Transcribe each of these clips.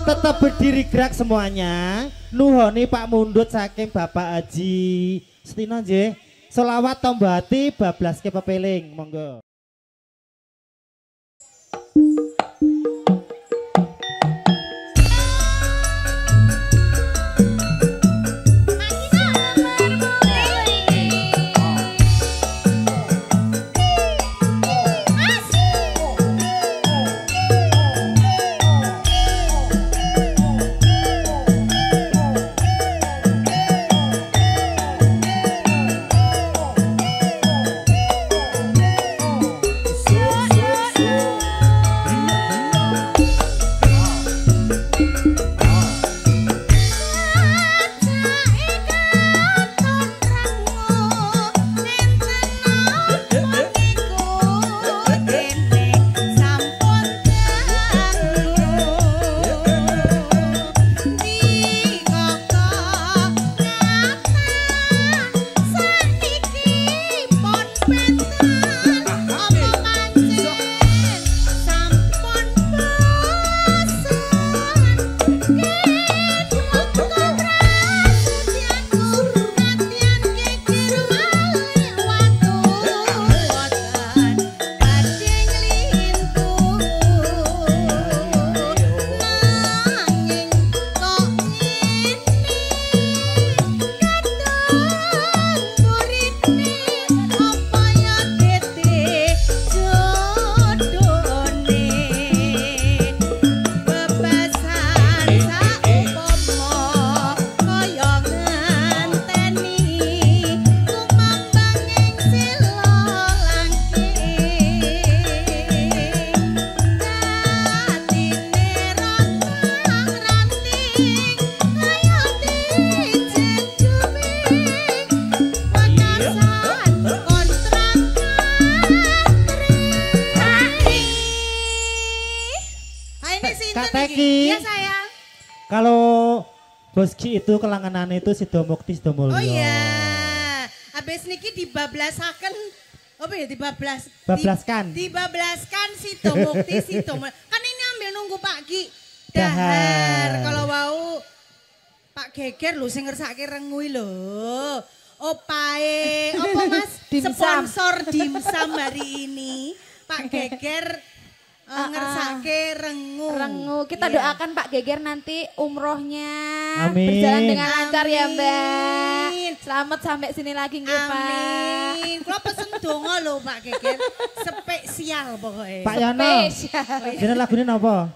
Tetap berdiri gerak semuanya. Nuhoni Pak Mundut saking Bapak Haji Setino nggih. Selawat tombati bablas ke pepeling. Monggo. Boski itu kelanganan itu Sidomukti Sidomulyo. Oh iya. Habis niki dibablasaken apa ya bablaskan Sidomukti Sidomulyo. Kan ini ambil nunggu Pak Ki dahar. Kalau mau Pak Geger lho sing ngersake rengui lho. Opae, apa Mas? Sponsor dimsum hari ini. Pak Geger ngersake rengu. Kita doakan Pak Geger nanti umrohnya berjalan dengan lancar ya Mbak. Selamat sampai sini lagi nggih Pak. Amin. Kula pesen donga lho Pak Geger. Spesial pokoknya. Pak Yono. Dene lagune napa?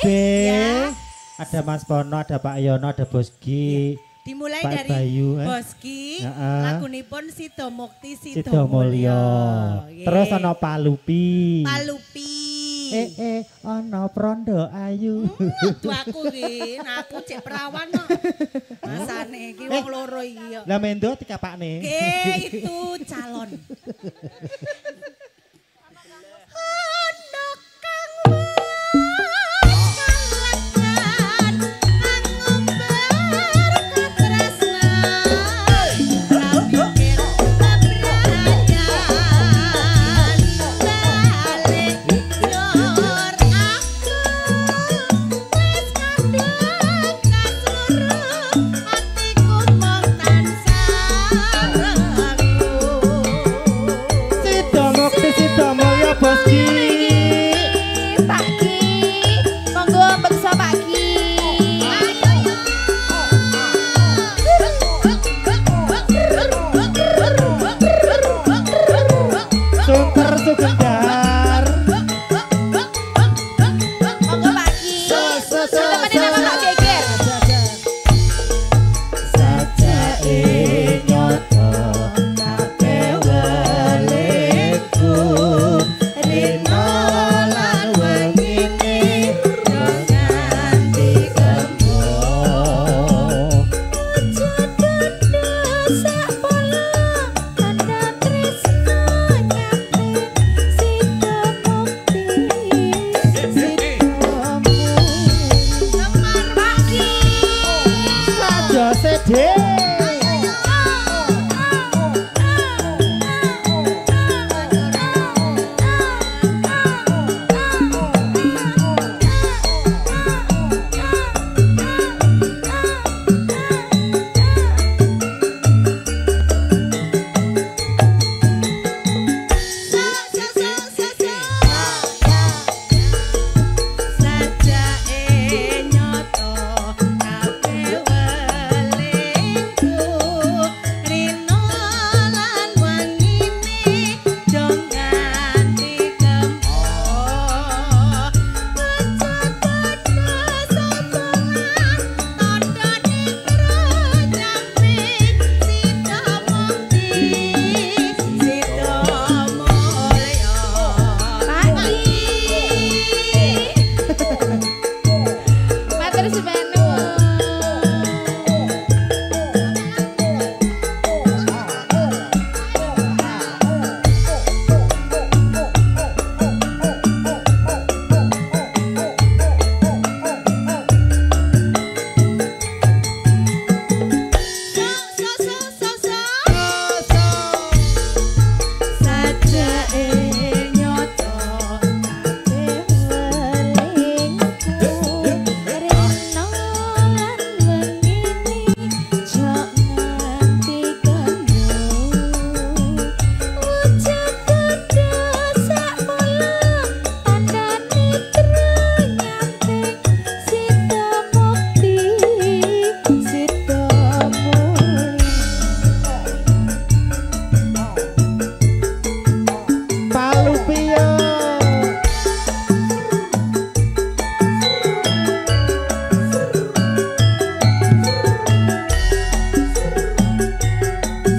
Ya. Ada Mas Pono, ada Pak Yono, ada Boski. Dimulai Pak dari Bayu, Boski, lagunipun Sido Mukti Sido Mulyo. Terus ana Palupi. Ana Prondo Ayu. Tuh aku iki, aku cek perawan kok. Masane iki wong loro iki. Lah mendo dikapakne. Itu calon.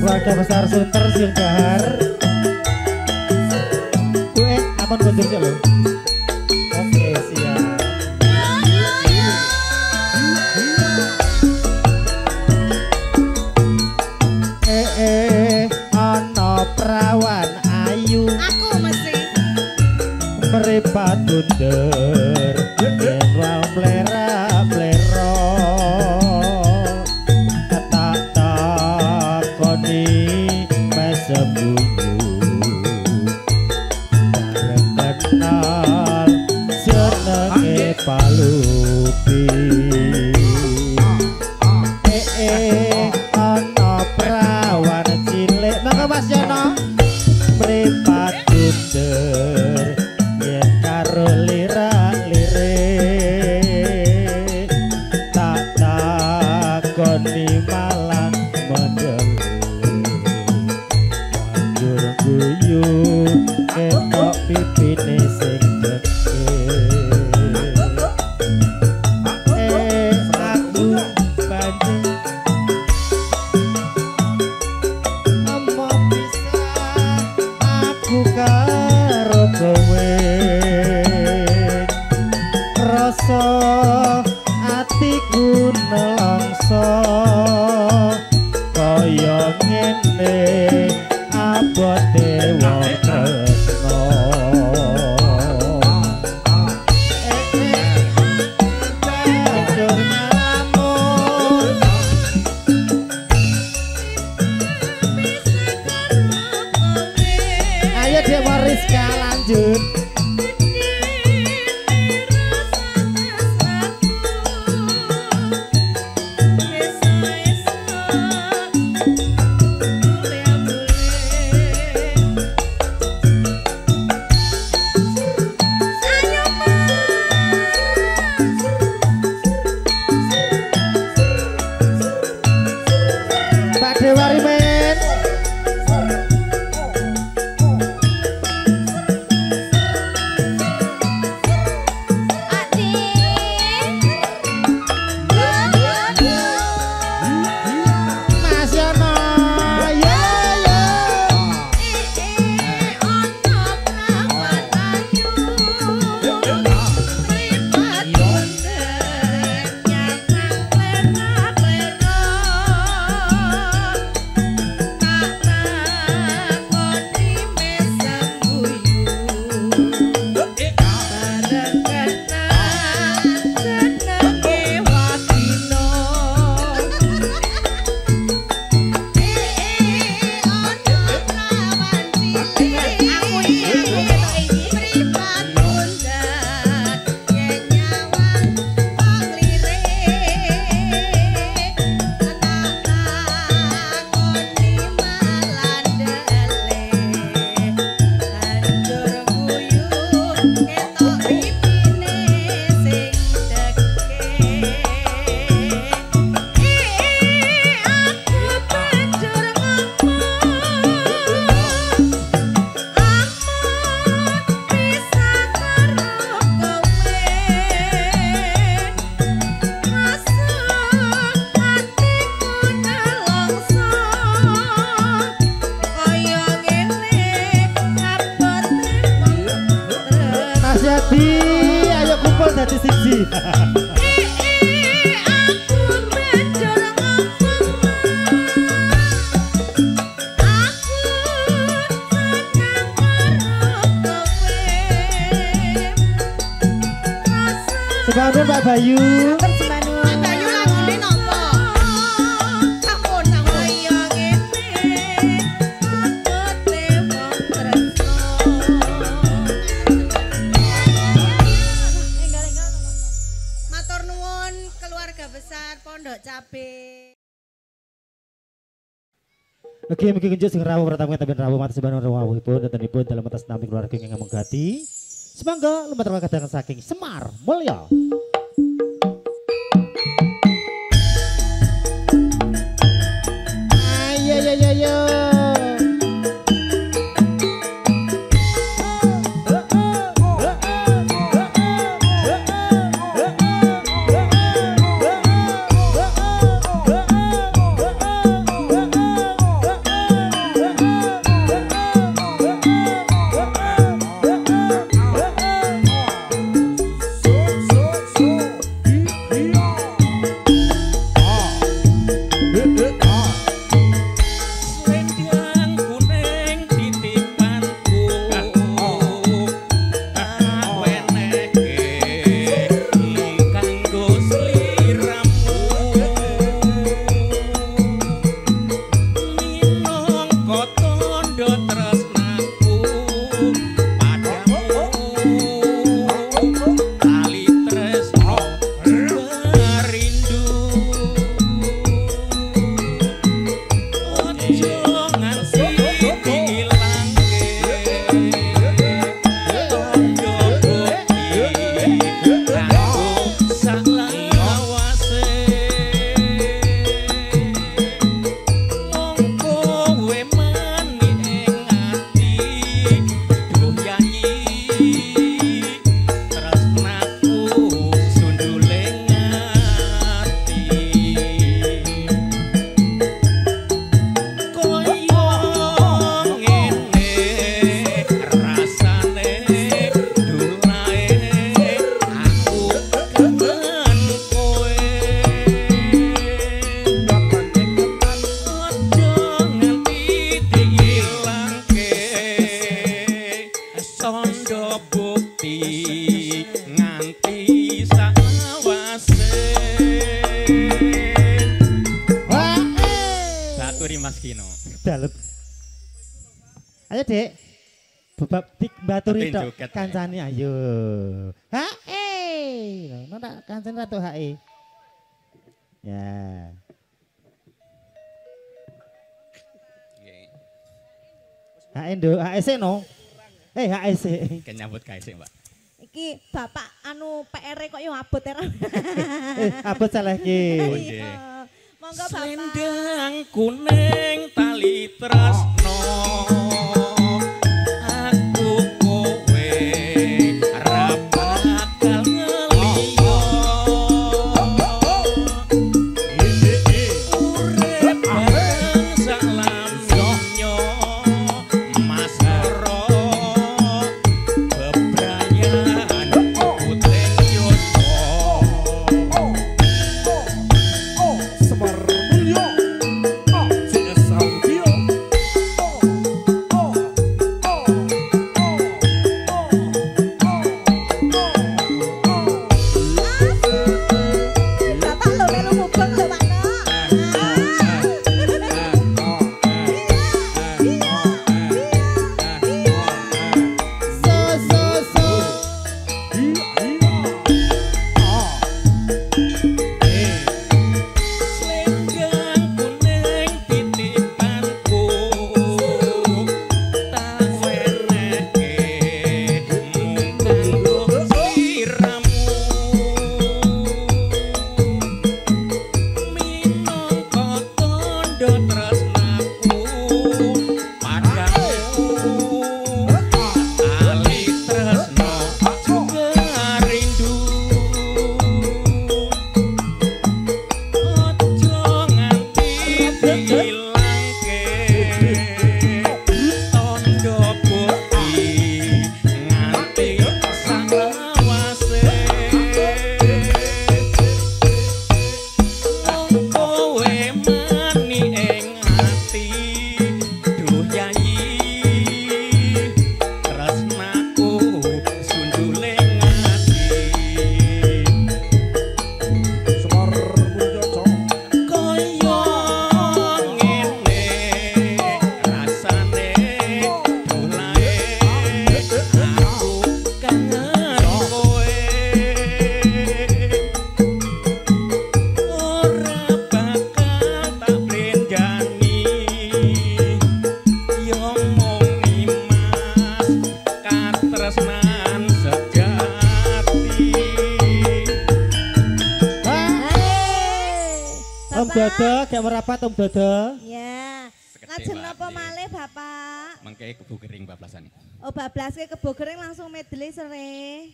Keluarga besar Sunter Silgahar. Aman banjur sih lho. Oke, siap. Ana perawan ayu. Aku mesti meripat bunder yen wae plera-plera. Kenal jenenge Palupi. Ana perawan cilik mangga Mas Yono mripat bunder yen karo lirak-lirik tak takoni malah mendelik banjur guyu ketok pipine sing dekek. abote wong tresno ayo Dek Mariska lanjut. Ayo kumpul dadi siji. Sebangun Pak Bayu. Pak Bayu lagune nopo? Sampun ayo ngene. Abote wong tresno. Matur nuwun keluarga besar Pondok Cabe. Oke, mungkin kunjuk sing rawuh pertama tapi rawuh mati sebangun rawuhipun dantenipun dalam atas nami keluarga ingkang menggati. Semangga lumatar kadangan saking Semar Mulya. Ayo. So Ayo, Dek. Bebab baturi tok joget, kancane ayo. Hae. Nona kancane ratu hae. Ya. Hae nduk, hae sik no. Hae sik. Kenyambut kae sik, Mbak. Iki bapak anu PR kok yo abot era. Abot salah iki. Monggo bapak. Selendang kuning tali tresno. Aku kowe ra bakal ngeliyo. Urip bareng salamnya Mas Ro bebrayan puteng yuswa. Semar Mulyo, CS Audio. Bapak lo melu mubeng lho Pak Nok. Selendang kuning titipanku tak wenehke mung kanggo sliramu minangka tandha tresnaku padamu ali tresno juga rindu. Ojo nganti dilangke tondo bukti nganti sawase. Wong kowe mani ing ati duh yayi tresnaku sundule ngati. Semar Mulyo Kaya ngene rasane dolae aku kangen kowe ora bakal tak blenjani yo mung nimas katresnan sejati. Om Dodo, gak merapat Om Dodo. Ya. Sekedhik, Lajeng Pak. napa malih Bapak? Mengke kebu kering bablasan. Oh bablaske kebo kering langsung medley sere.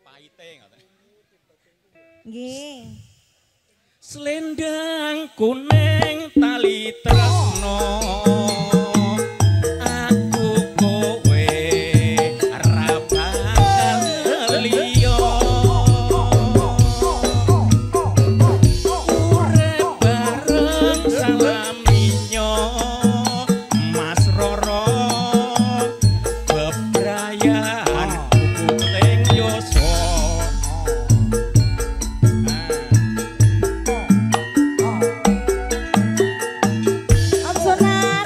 Paite ngoten. Nggih. Selendang kuning tali tresno. Aku kowe ra bakal ngeliyo. Urip bareng salaminyo Mas Roro bebrayan puteng yuswa. Om Sunan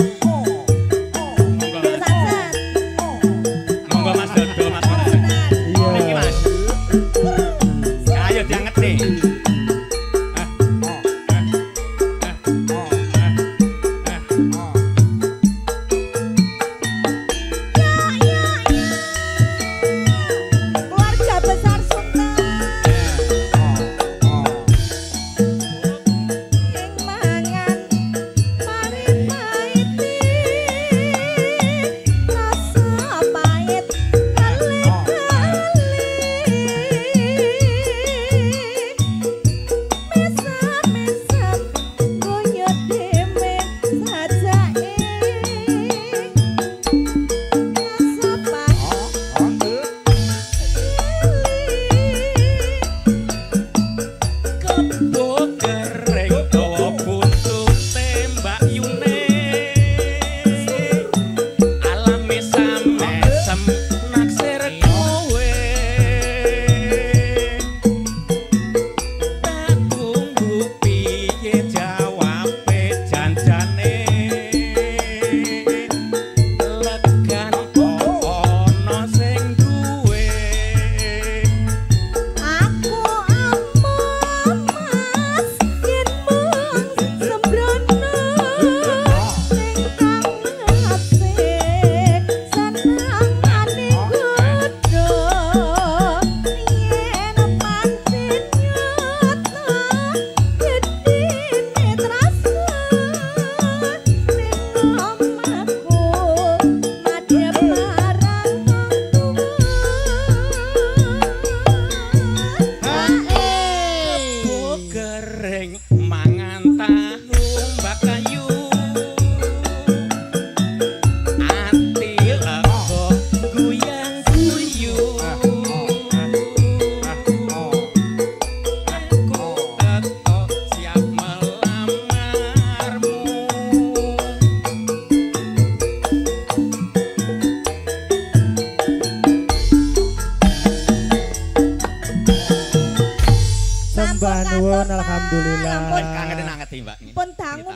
Alhamdulillah. Ampun. Kangen anget Mbak. Pun dangu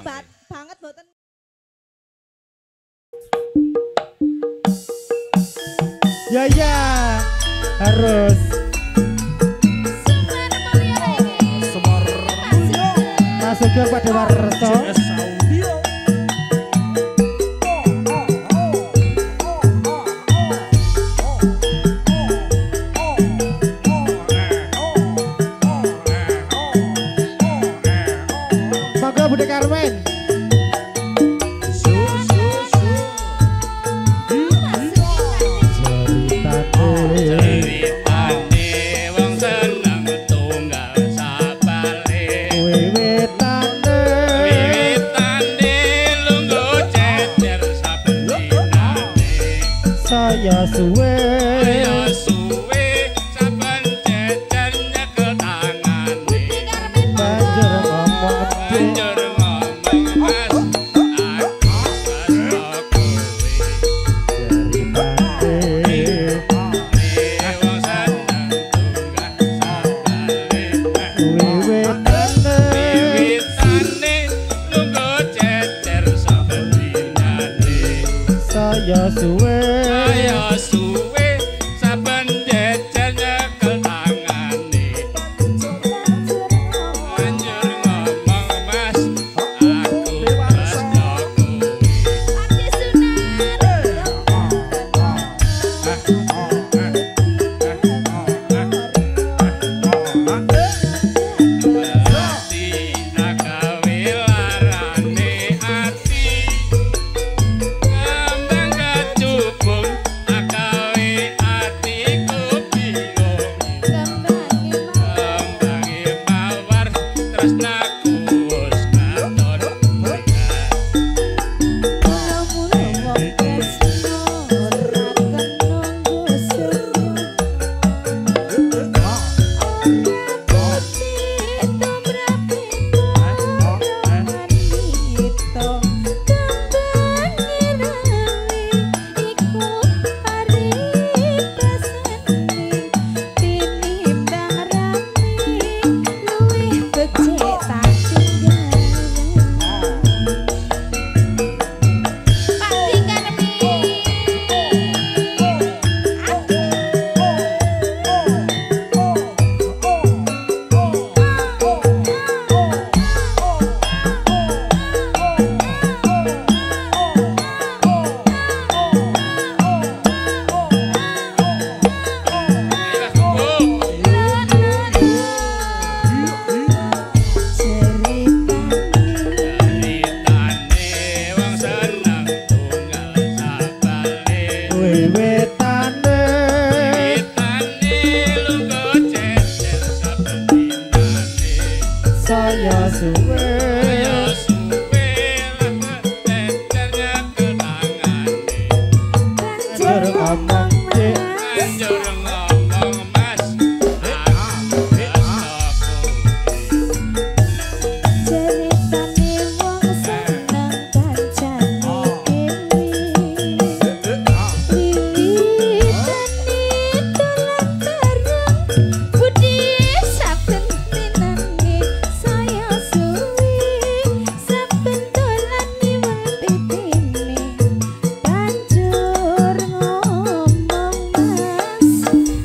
banget mboten. Ya ya harus. Semar Mulyo. Masuk ke pada Warso. JS Audio. Monggo Bude Karmen. Ceritane wong seneng tunggal sapale. Wiwitane Lungguh cecer saben dinane. saya suwe. Ayo suwe saben cecer nyekel tangane. Banjur ngomong Banjur ngomong mas aku basa kowe. Wong seneng tunggal sapale. Wiwitane Wiwitane lungguh cecer saben dinane. saya suwe. Ayo suwe saben jejer nyekel tangane. Banjur ngomong mas aku basa kowe. Ati agawe larane ati. Kembang kecubung agawe atiku bingung. Kembange mawar tresnaku wis katon mrikat. Ceritane wong seneng tunggal sapale. Wiwitane Ceritane lungguh cecer saben dinane. saya suwe. Ayo suwe lepet cecer nyekel tangane. Banjur ngomong dik. Banjur ngomong mas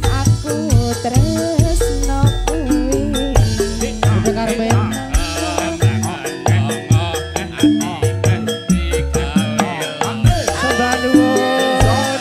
aku basa kowe. Bude Karmen. Sembah nuwun.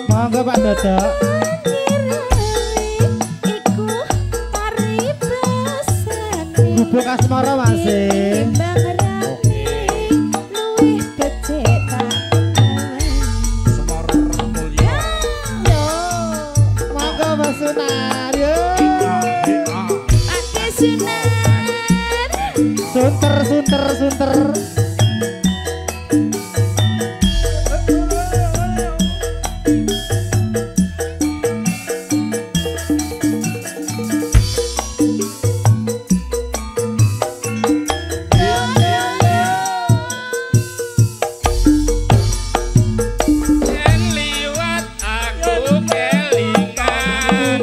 Monggo Pak Dodok. Bubuk asmara masih. Semar Mulyo. Monggo Mas Sunter. Yen liwat aku kelingan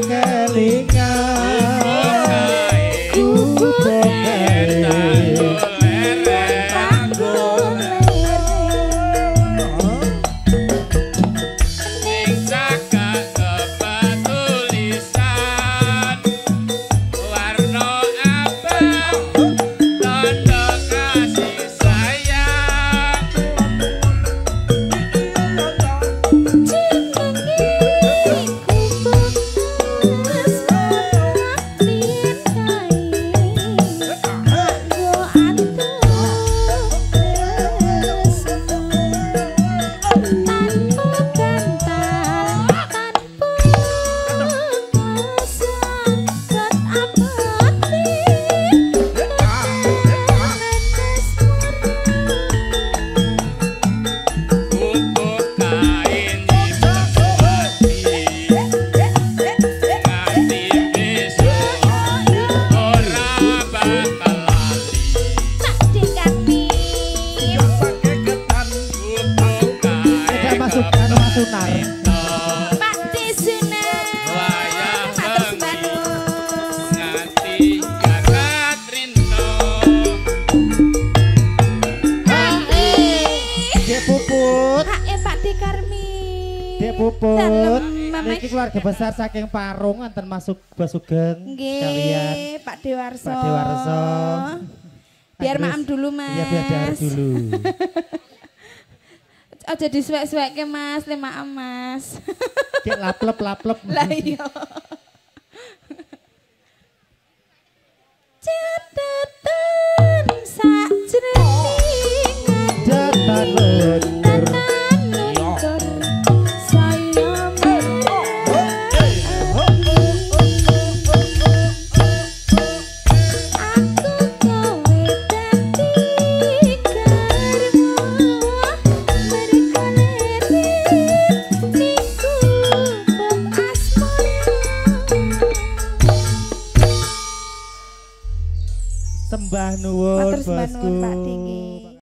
Sunar. Pak Disunar. Wayang Matur bengi suwun. nganti gagat rino. Dek Puput. Pak De Karmi. Dek Puput. Dalem, Mama. Niki keluarga besar saking Parung anten masuk Basugeng sekalian. Nggih, Pak Dewarso. Pak Dewarso. Biar Terus- maam dulu, Mas. Iya biar dahar dulu. Aja disuwek-suwekke Mas, le maam Mas. Cek laplep. Lah iya. Catatan sajroning Jatan luntur. luntur saya aku kowe dadi karma merkoleti niku bom asmara. Sembah nuwun Matur sembah bosku. nuwun Pak Diki.